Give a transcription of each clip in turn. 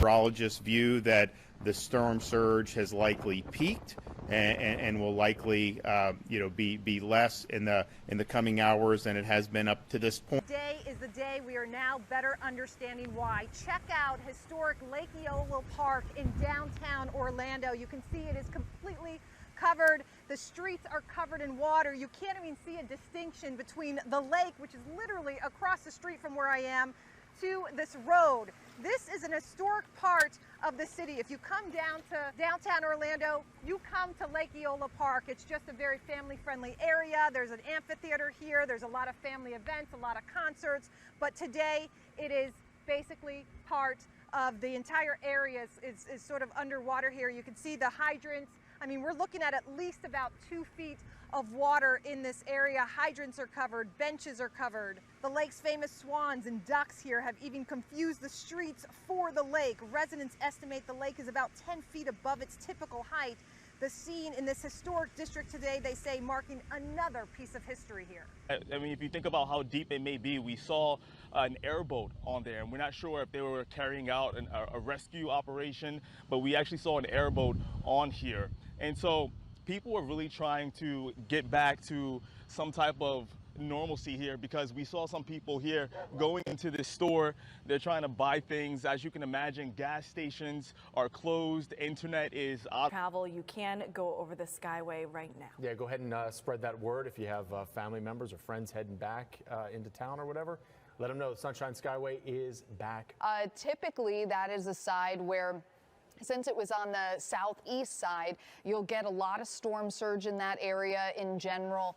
meteorologists view that the storm surge has likely peaked and will likely, be less in the coming hours than it has been up to this point. Today is the day we are now better understanding why. Check out historic Lake Eola Park in downtown Orlando. You can see it is completely covered. The streets are covered in water. You can't even see a distinction between the lake, which is literally across the street from where I am, to this road. This is an historic part of the city. If you come down to downtown Orlando, you come to Lake Eola Park. It's just a very family-friendly area. There's an amphitheater here. There's a lot of family events, a lot of concerts. But today, it is basically part of the entire area is sort of underwater here. You can see the hydrants. I mean, we're looking at least about 2 feet of water in this area. Hydrants are covered, benches are covered. The lake's famous swans and ducks here have even confused the streets for the lake. Residents estimate the lake is about 10 feet above its typical height. The scene in this historic district today, they say, marking another piece of history here. I mean, if you think about how deep it may be, we saw an airboat on there, and we're not sure if they were carrying out a rescue operation, but we actually saw an airboat on here. And so people are really trying to get back to some type of normalcy here, because we saw some people here going into this store. They're trying to buy things. As you can imagine, gas stations are closed. Internet is out. Travel, you can go over the Skyway right now. Yeah, go ahead and spread that word. If you have family members or friends heading back into town or whatever, let them know the Sunshine Skyway is back. Typically, that is a side where, since it was on the southeast side, you'll get a lot of storm surge in that area in general.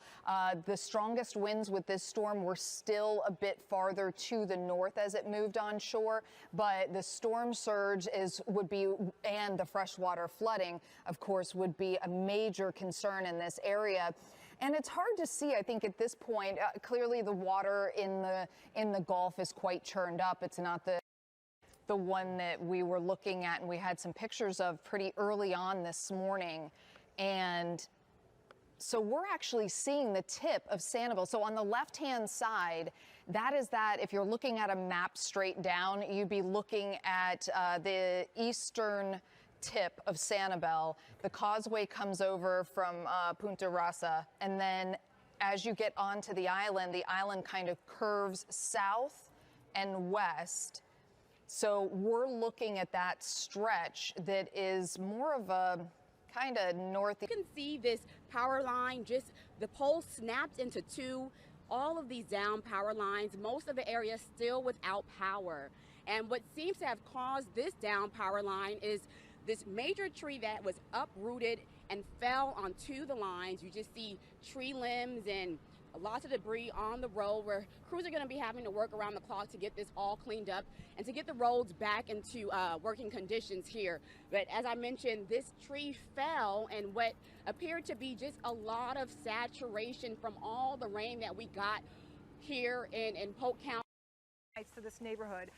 The strongest winds with this storm were still a bit farther to the north as it moved on shore, but the storm surge and the freshwater flooding, of course, would be a major concern in this area. And it's hard to see, I think, at this point. Clearly, the water in the Gulf is quite churned up. It's not the one that we were looking at and we had some pictures of pretty early on this morning. And so we're actually seeing the tip of Sanibel. So on the left-hand side, if you're looking at a map straight down, you'd be looking at the eastern tip of Sanibel. The causeway comes over from Punta Rasa, and then as you get onto the island kind of curves south and west. So we're looking at that stretch that is more of a kind of north. You can see this power line, just the pole snapped into two. All of these down power lines, most of the area still without power. And what seems to have caused this down power line is this major tree that was uprooted and fell onto the lines. You just see tree limbs and lots of debris on the road, where crews are going to be having to work around the clock to get this all cleaned up and to get the roads back into working conditions here. But as I mentioned, this tree fell, and what appeared to be just a lot of saturation from all the rain that we got here in Polk County. To this neighborhood.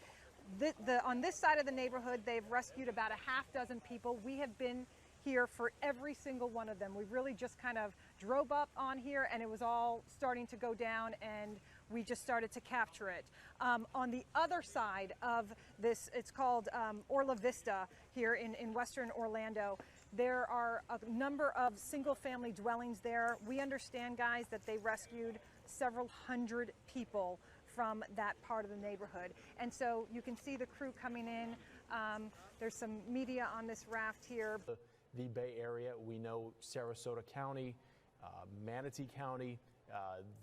On this side of the neighborhood, they've rescued about a half dozen people. We have been here for every single one of them. We really just kind of drove up on here and it was all starting to go down, and we just started to capture it. On the other side of this, it's called Orla Vista here in western Orlando. There are a number of single family dwellings there. We understand, guys, that they rescued several hundred people from that part of the neighborhood. And so you can see the crew coming in. There's some media on this raft here. The Bay Area, we know Sarasota County, Manatee County.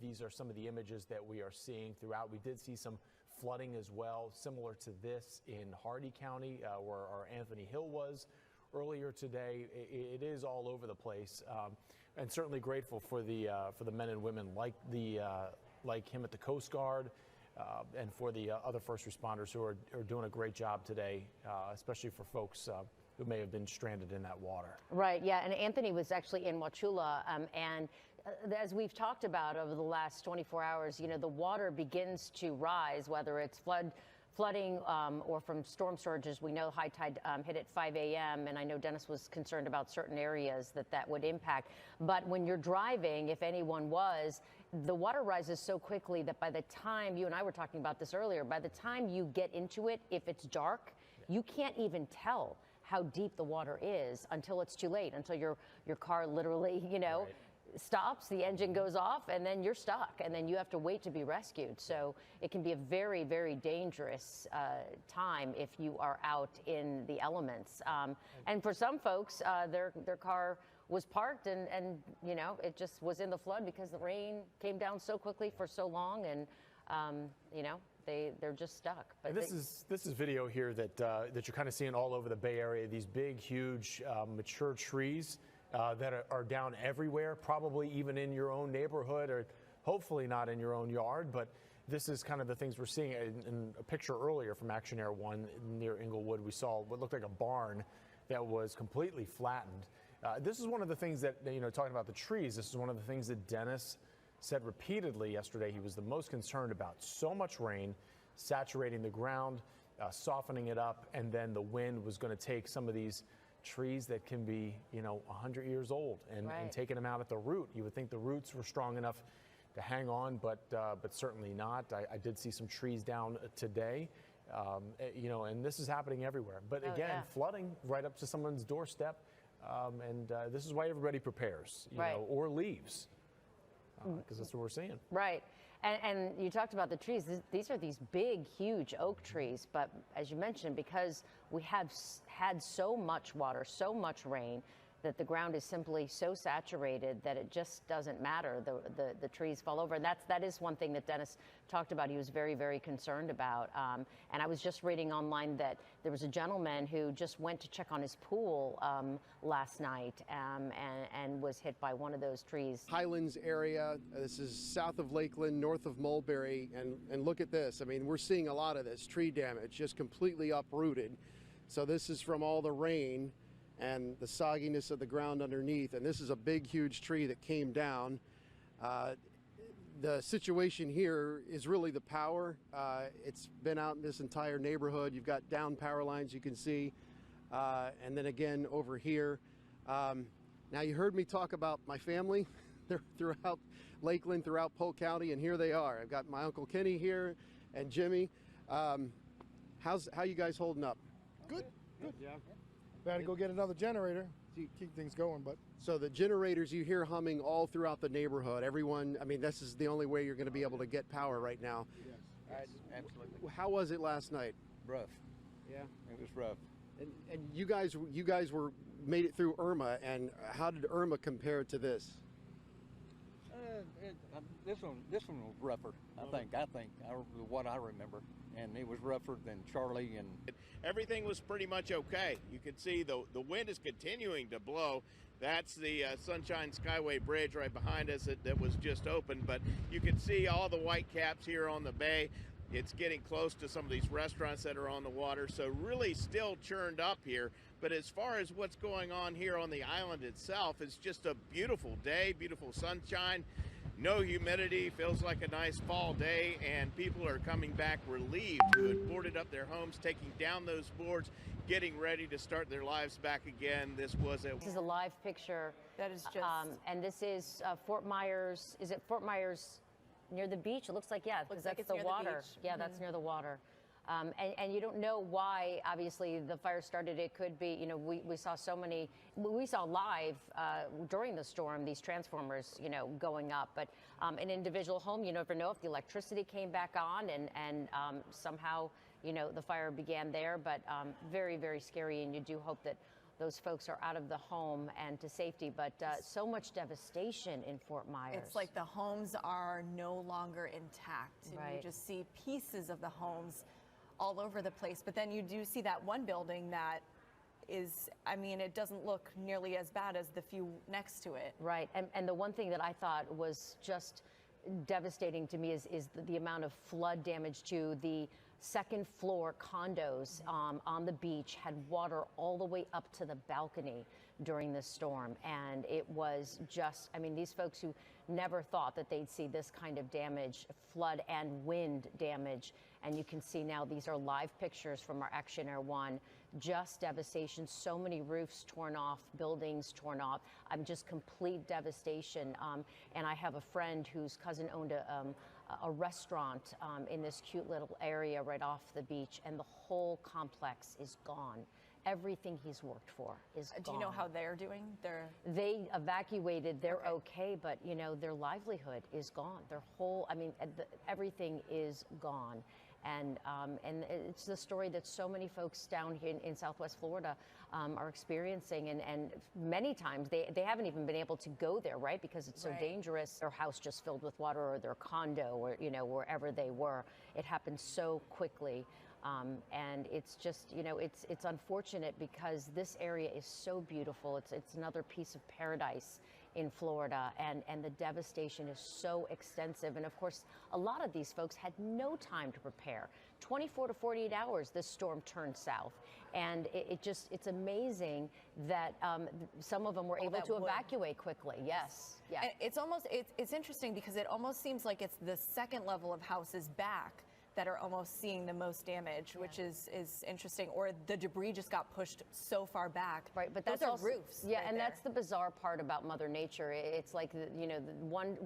These are some of the images that we are seeing throughout. We did see some flooding as well, similar to this in Hardee County, where our Anthony Hill was earlier today. It is all over the place, and certainly grateful for the men and women like him at the Coast Guard, and for the other first responders who are doing a great job today, especially for folks who may have been stranded in that water. Right, yeah, and Anthony was actually in Wauchula, and as we've talked about over the last 24 hours, you know, the water begins to rise, whether it's flooding or from storm surges. We know high tide hit at 5 a.m. and I know Dennis was concerned about certain areas that would impact. But when you're driving, if anyone was, the water rises so quickly that by the time, you and I were talking about this earlier, by the time you get into it, if it's dark, you can't even tell how deep the water is until it's too late, until your car literally, stops, the engine goes off, and then you're stuck, and then you have to wait to be rescued. So it can be a very, very dangerous time if you are out in the elements. And for some folks, their car was parked and it just was in the flood because the rain came down so quickly for so long, and they're just stuck. But this is video here that you're kind of seeing all over the Bay Area. These big, huge, mature trees that are down everywhere, probably even in your own neighborhood, or hopefully not in your own yard. But this is kind of the things we're seeing. In a picture earlier from Action Air 1 near Inglewood, we saw what looked like a barn that was completely flattened. This is one of the things that, talking about the trees, this is one of the things that Dennis said repeatedly yesterday he was the most concerned about. So much rain saturating the ground, softening it up, and then the wind was going to take some of these trees that can be 100 years old and taking them out at the root. You would think the roots were strong enough to hang on, but certainly not. I did see some trees down today, and this is happening everywhere. But again, flooding right up to someone's doorstep, and this is why everybody prepares, or leaves, because that's what we're seeing. Right. And you talked about the trees. These are these big, huge oak trees. But as you mentioned, because we have had so much water, so much rain, that the ground is simply so saturated that it just doesn't matter. The trees fall over. And that is one thing that Dennis talked about. He was very, very concerned about. And I was just reading online that there was a gentleman who just went to check on his pool last night and was hit by one of those trees. Highlands area. This is south of Lakeland, north of Mulberry. And look at this. I mean, we're seeing a lot of this tree damage, just completely uprooted. So this is from all the rain and the sogginess of the ground underneath. And this is a big, huge tree that came down. The situation here is really the power. It's been out in this entire neighborhood. You've got down power lines you can see. And then again over here. Now you heard me talk about my family. They're throughout Lakeland, throughout Polk County, and here they are. I've got my Uncle Kenny here and Jimmy. How you guys holding up? Good. Yeah. We had to go get another generator to keep things going, but. So the generators you hear humming all throughout the neighborhood. Everyone, I mean, this is the only way you're going to be able to get power right now. Yes, absolutely. How was it last night? Rough. Yeah. It was rough. And you guys made it through Irma, and how did Irma compare to this? This one was rougher. I think what I remember, and it was rougher than Charlie. And everything was pretty much okay. You could see the wind is continuing to blow. That's the Sunshine Skyway Bridge right behind us that was just opened, but you can see all the white caps here on the bay. It's getting close to some of these restaurants that are on the water, so really still churned up here. But as far as what's going on here on the island itself, it's just a beautiful day, beautiful sunshine, no humidity, feels like a nice fall day, and people are coming back relieved who had boarded up their homes, taking down those boards, getting ready to start their lives back again. This is a live picture. That is just... and this is Fort Myers. Is it Fort Myers near the beach? It looks like, yeah, because that's the water. Yeah, that's near the water. And you don't know why, obviously, the fire started. It could be, we saw we saw live during the storm, these transformers, going up. But an individual home, you never know if the electricity came back on and somehow, the fire began there. But very, very scary. And you do hope that those folks are out of the home and to safety. But so much devastation in Fort Myers. It's like the homes are no longer intact. And you just see pieces of the homes all over the place. But then you do see that one building that is, it doesn't look nearly as bad as the few next to it. Right. And the one thing that I thought was just devastating to me is the amount of flood damage to the second floor condos on the beach. Had water all the way up to the balcony during this storm. And it was just, these folks who never thought that they'd see this kind of damage, flood and wind damage. And you can see now these are live pictures from our Action Air 1. Just devastation, so many roofs torn off, buildings torn off. Just complete devastation. And I have a friend whose cousin owned a restaurant in this cute little area right off the beach, and the whole complex is gone. Everything he's worked for is gone. Do you know how they're doing? They evacuated. They're okay, but you know their livelihood is gone. Their whole, I mean, everything is gone. And it's the story that so many folks down here in Southwest Florida are experiencing, and many times they haven't even been able to go there, right? Because it's so dangerous. Their house just filled with water, or their condo, or you know, wherever they were. It happened so quickly. And it's just, you know, it's unfortunate because this area is so beautiful. It's another piece of paradise in Florida, and the devastation is so extensive. And of course, a lot of these folks had no time to prepare. 24 to 48 hours, this storm turned south. And it's amazing that some of them were able to evacuate quickly. Yes. Yeah. It's interesting because it almost seems like it's the second level of houses back that are almost seeing the most damage, which is interesting. Or the debris just got pushed so far back. Right, but those that's are also, roofs. Yeah, right and there. that's the bizarre part about Mother Nature. It's like, you know, one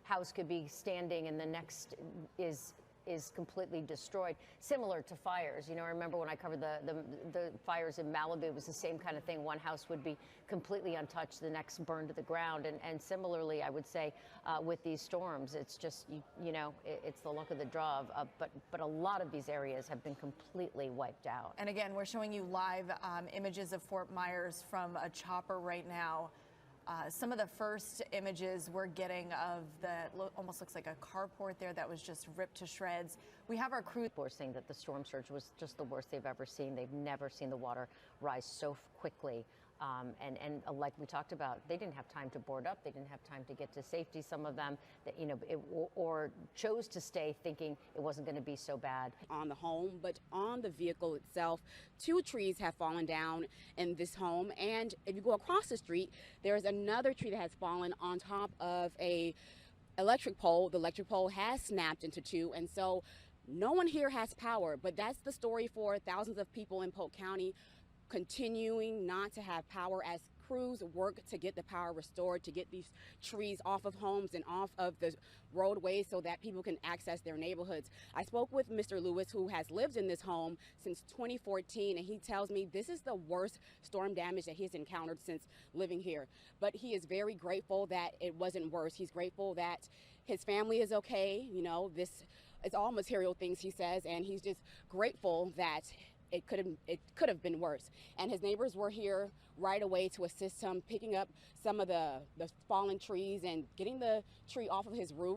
house could be standing and the next is completely destroyed, similar to fires. You know, I remember when I covered the fires in Malibu, it was the same kind of thing. One house would be completely untouched, the next burned to the ground. And similarly, I would say with these storms, it's just, you know, it's the luck of the draw. But a lot of these areas have been completely wiped out. And again, we're showing you live images of Fort Myers from a chopper right now. Some of the first images we're getting of almost looks like a carport there that was just ripped to shreds. We have our crew saying that the storm surge was just the worst they've ever seen. They've never seen the water rise so quickly. And like we talked about, they didn't have time to board up. They didn't have time to get to safety. Some of them, that, you know, or chose to stay thinking it wasn't going to be so bad. On the home, but on the vehicle itself, 2 trees have fallen down in this home. And if you go across the street, there's another tree that has fallen on top of a electric pole. The electric pole has snapped into 2. And so no one here has power. But that's the story for thousands of people in Polk County, continuing not to have power as crews work to get the power restored, to get these trees off of homes and off of the roadways so that people can access their neighborhoods. I spoke with Mr. Lewis, who has lived in this home since 2014, and he tells me this is the worst storm damage that he's encountered since living here. But he is very grateful that it wasn't worse. He's grateful that his family is okay. You know, this is all material things, he says, and he's just grateful that it could have been worse. And his neighbors were here right away to assist him, picking up some of the fallen trees and getting the tree off of his roof.